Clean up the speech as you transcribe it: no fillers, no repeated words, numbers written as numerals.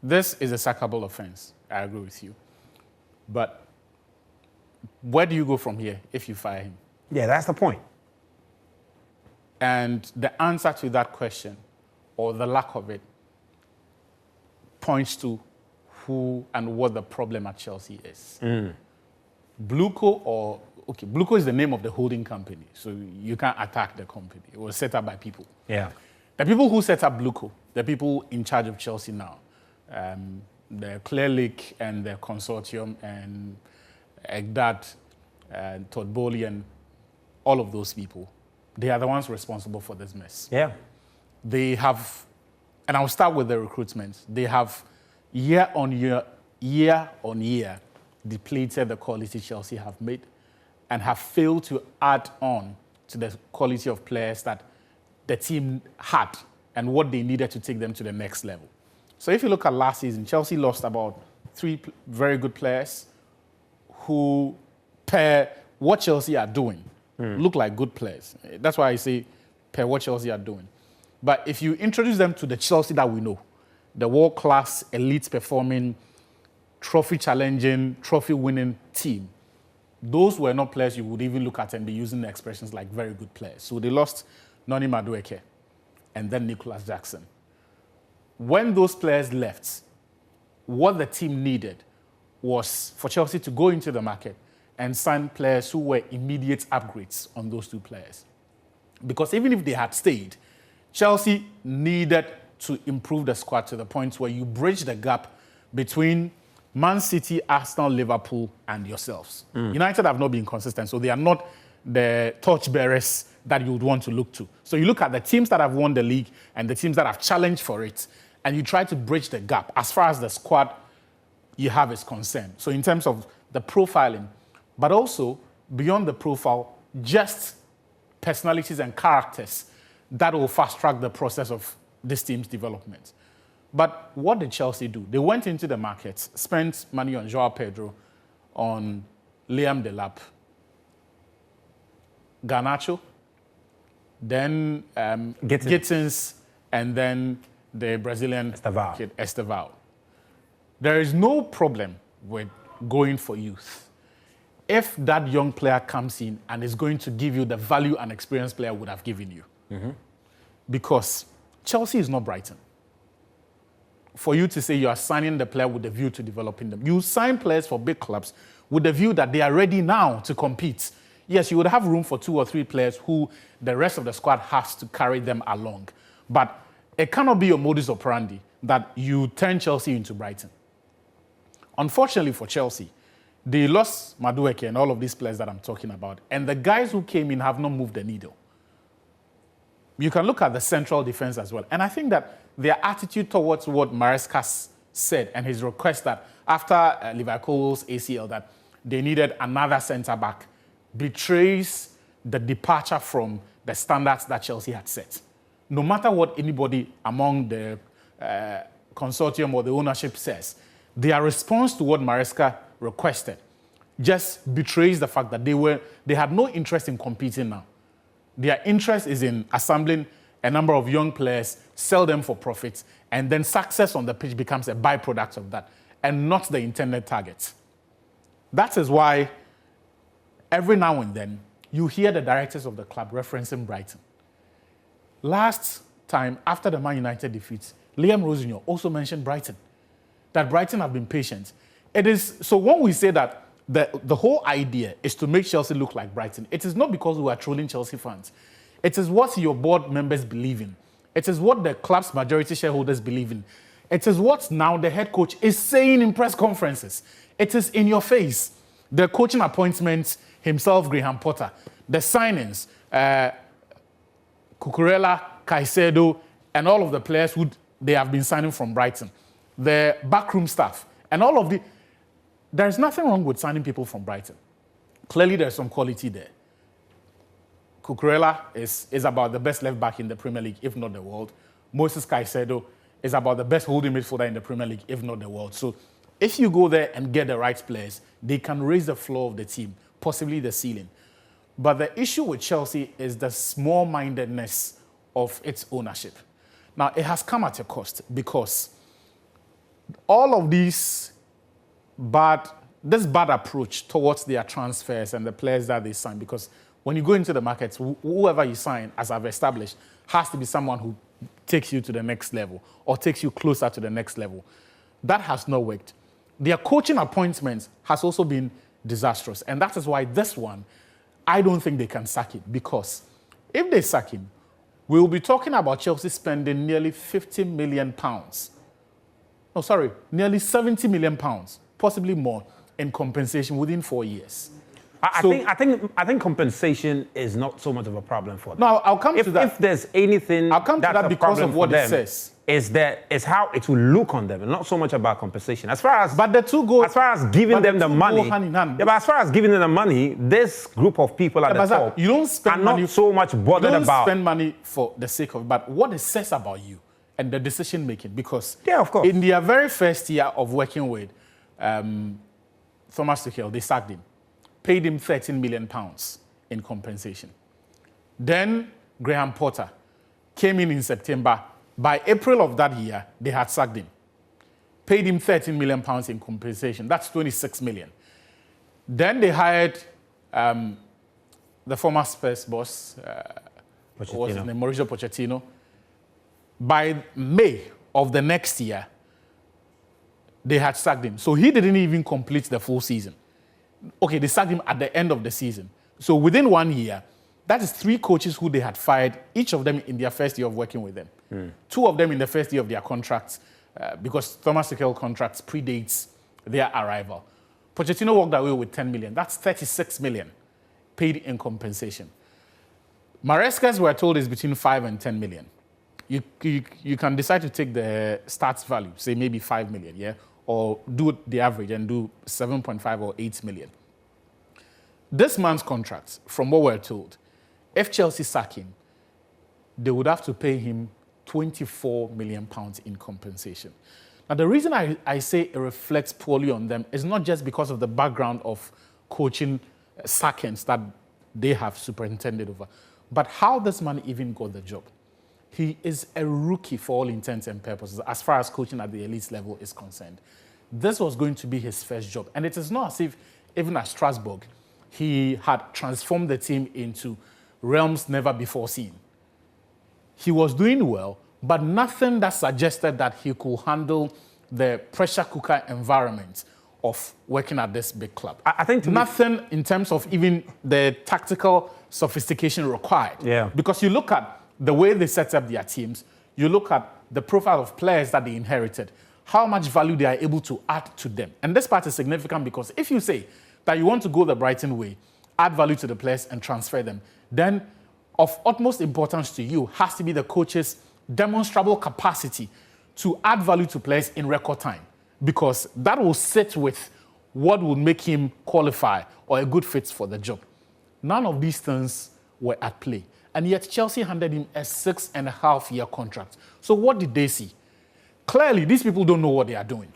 this is a sackable offense. I agree with you. But where do you go from here if you fire him? Yeah, that's the point. And the answer to that question, or the lack of it, points to who and what the problem at Chelsea is. Bluco is the name of the holding company, so you can't attack the company. It was set up by people. Yeah. The people who set up Bluco, the people in charge of Chelsea now, the Clear Lake and the consortium and Egdad and Todd Bowley and all of those people, they are the ones responsible for this mess. Yeah. They have, and I'll start with the recruitment, they have year on year, depleted the quality Chelsea have made and have failed to add on to the quality of players that the team had and what they needed to take them to the next level. So if you look at last season, Chelsea lost about 3 very good players who, per what Chelsea are doing, look like good players. That's why I say per what Chelsea are doing. But if you introduce them to the Chelsea that we know, the world-class, elite-performing, trophy-challenging, trophy-winning team, those were not players you would even look at and be using the expressions like very good players. So they lost Noni Madueke and then Nicholas Jackson. When those players left, what the team needed was for Chelsea to go into the market and sign players who were immediate upgrades on those 2 players. Because even if they had stayed, Chelsea needed to improve the squad to the point where you bridge the gap between Man City, Arsenal, Liverpool, and yourselves. United have not been consistent, so they are not the torchbearers that you would want to look to. So you look at the teams that have won the league and the teams that have challenged for it, and you try to bridge the gap as far as the squad you have is concerned. So in terms of the profiling, but also beyond the profile, just personalities and characters that will fast-track the process of this team's development. But what did Chelsea do? They went into the market, spent money on Joao Pedro, on Liam Delap, Garnacho, then Gittins, and then the Brazilian kid, Estevao. There is no problem with going for youth if that young player comes in and is going to give you the value an experienced player would have given you. Because Chelsea is not Brighton. For you to say you are signing the player with the view to developing them. You sign players for big clubs with the view that they are ready now to compete. Yes, you would have room for 2 or 3 players who the rest of the squad has to carry them along. But it cannot be your modus operandi that you turn Chelsea into Brighton. Unfortunately for Chelsea, they lost Madueke and all of these players that I'm talking about. And the guys who came in have not moved the needle. You can look at the central defense as well. And I think that their attitude towards what Maresca said and his request that after Liverpool's ACL that they needed another centre-back betrays the departure from the standards that Chelsea had set. No matter what anybody among the consortium or the ownership says, their response to what Maresca requested just betrays the fact that they had no interest in competing now. Their interest is in assembling a number of young players, sell them for profits, and then success on the pitch becomes a byproduct of that, and not the intended target. That is why every now and then you hear the directors of the club referencing Brighton. Last time, after the Man United defeat, Liam Rosenior also mentioned Brighton, that Brighton have been patient. It is, so when we say that the whole idea is to make Chelsea look like Brighton, it is not because we are trolling Chelsea fans. It is what your board members believe in. It is what the club's majority shareholders believe in. It is what now the head coach is saying in press conferences. It is in your face. The coaching appointments, himself, Graham Potter, the signings, Cucurella, Caicedo, and all of the players who they have been signing from Brighton, the backroom staff, and all of the... There's nothing wrong with signing people from Brighton. Clearly, there's some quality there. Cucurella is about the best left-back in the Premier League, if not the world. Moses Caicedo is about the best holding midfielder in the Premier League, if not the world. So if you go there and get the right players, they can raise the floor of the team, possibly the ceiling. But the issue with Chelsea is the small-mindedness of its ownership. Now, it has come at a cost because all of this bad approach towards their transfers and the players that they sign, because when you go into the markets, whoever you sign, as I've established, has to be someone who takes you to the next level or takes you closer to the next level. That has not worked. Their coaching appointments has also been disastrous. And that is why this one, I don't think they can sack it, because if they sack him, we will be talking about Chelsea spending nearly £50 million. Oh, sorry, nearly £70 million, possibly more, in compensation within 4 years. I think compensation is not so much of a problem for them. No, I'll come to that. If there's anything I'll come to that because of what it says. Is how it will look on them, and not so much about compensation. As far as but the two go, as far as giving them the money, hand in hand. Yeah, but as far as giving them the money, this group of people at the top, you don't spend money, not so much bothered about. You don't spend money for the sake of it, but what it says about you and the decision making. Because yeah, of course, in their very first year of working with Thomas Tuchel, they sacked him, paid him £13 million in compensation. Then Graham Potter came in September. By April of that year, they had sacked him, paid him £13 million in compensation. That's £26 million. Then they hired the former Spurs boss, what was his name, Mauricio Pochettino. By May of the next year, they had sacked him. So he didn't even complete the full season. Okay, they sacked him at the end of the season. So within 1 year, that is 3 coaches who they had fired, each of them in their first year of working with them. 2 of them in the first year of their contracts, because Thomas Tuchel contracts predates their arrival. Pochettino walked away with 10 million. That's 36 million paid in compensation. Maresca's, we're told, is between 5 and 10 million. You can decide to take the stats value, say maybe 5 million, yeah? Or do the average and do 7.5 or 8 million. This man's contract, from what we're told, if Chelsea sack him, they would have to pay him £24 million in compensation. Now, the reason I say it reflects poorly on them is not just because of the background of coaching sackings that they have superintended over, but how this man even got the job. He is a rookie for all intents and purposes, as far as coaching at the elite level is concerned. This was going to be his first job. And it is not as if, even at Strasbourg, he had transformed the team into realms never before seen. He was doing well, but nothing that suggested that he could handle the pressure cooker environment of working at this big club. I think nothing in terms of even the tactical sophistication required. Yeah. Because you look at the way they set up their teams, you look at the profile of players that they inherited, how much value they are able to add to them. And this part is significant because if you say that you want to go the Brighton way, add value to the players and transfer them, then of utmost importance to you has to be the coach's demonstrable capacity to add value to players in record time, because that will sit with what will make him qualify or a good fit for the job. None of these things were at play. And yet Chelsea handed him a 6.5-year contract. So what did they see? Clearly, these people don't know what they are doing.